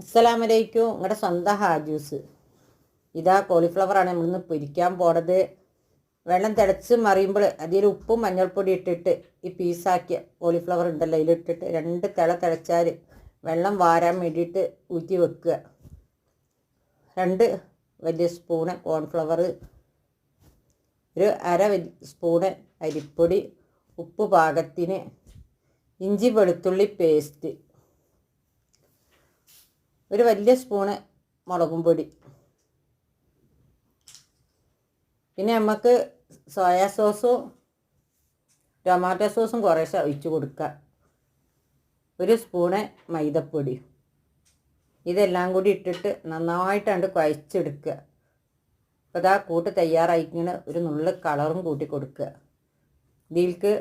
അസ്സലാമലൈക്കും. നിങ്ങളുടെ സ്വന്തം ഹാജൂസ്. ഇതാ കോളിഫ്ലവറാണ് നമ്മളിന്ന് പൊരിക്കാൻ പോണത്. വെള്ളം തിളച്ച് മറിയുമ്പോൾ അതിൽ ഉപ്പും മഞ്ഞൾപ്പൊടി ഇട്ടിട്ട് ഈ പീസാക്കിയ കോളിഫ്ലവർ ഉണ്ടല്ലോ അതിലിട്ടിട്ട് 2 തിള തിളച്ചാൽ വെള്ളം വാരാൻ വേണ്ടിയിട്ട് ഊറ്റി വെക്കുക. 2 വലിയ സ്പൂണ് കോൺഫ്ലവർ, ഒരു അര സ്പൂണ് അരിപ്പൊടി, ഉപ്പ് പാകത്തിന്, ഇഞ്ചി വെളുത്തുള്ളി പേസ്റ്റ്, ഒരു വലിയ സ്പൂണ് മുളകും പൊടി. പിന്നെ നമുക്ക് സോയാ സോസും ടൊമാറ്റോ സോസും കുറേശ്ശെ ഒഴിച്ച് കൊടുക്കുക. ഒരു സ്പൂണ് മൈദപ്പൊടി. ഇതെല്ലാം കൂടി ഇട്ടിട്ട് നന്നായിട്ടാണ്ട് കുഴച്ചെടുക്കുക. അപ്പോൾ ഇതാ കൂട്ട് തയ്യാറായിങ്ങനെ ഒരു നുള്ളു കളറും കൂട്ടി കൊടുക്കുക. ഇതിലേക്ക്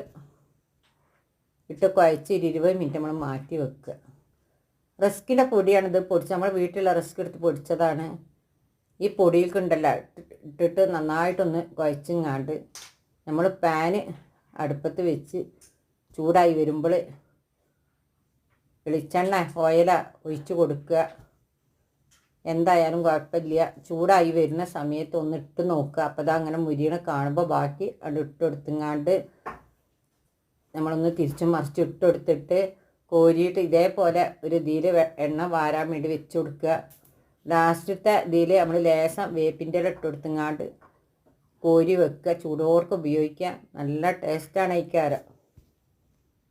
ഇട്ട് കുഴച്ച് 20 മിനിറ്റ് നമ്മൾ മാറ്റി വെക്കുക. റസ്കിൻ്റെ പൊടിയാണിത്. പൊടിച്ച് നമ്മൾ വീട്ടിലുള്ള റസ്ക് എടുത്ത് പൊടിച്ചതാണ്. ഈ പൊടിയിൽക്കുണ്ടല്ലോ ഇട്ടിട്ട് നന്നായിട്ടൊന്ന് കുഴച്ചിങ്ങാണ്ട് നമ്മൾ പാന് അടുപ്പത്ത് വെച്ച് ചൂടായി വരുമ്പോൾ വെളിച്ചെണ്ണ ഓയില ഒഴിച്ച് കൊടുക്കുക. എന്തായാലും കുഴപ്പമില്ല. ചൂടായി വരുന്ന സമയത്ത് ഒന്ന് ഇട്ട് നോക്കുക. അപ്പോൾ അത് അങ്ങനെ മുരിയണ കാണുമ്പോൾ ബാക്കി അത് ഇട്ടെടുത്തുങ്ങാണ്ട് നമ്മളൊന്ന് തിരിച്ചും മറിച്ച് ഇട്ടെടുത്തിട്ട് കോരിയിട്ട് ഇതേപോലെ ഒരു ഇതിൽ എണ്ണ വാരാൻ വേണ്ടി വെച്ച് കൊടുക്കുക. ലാസ്റ്റത്തെ ഇതിൽ നമ്മൾ ലേശം വേപ്പിൻ്റെ ഇല ഇട്ടെടുത്തുങ്ങാണ്ട് കോരി വെക്കുക. ചൂടോർക്ക് ഉപയോഗിക്കുക. നല്ല ടേസ്റ്റാണ് ഇക്കാരം.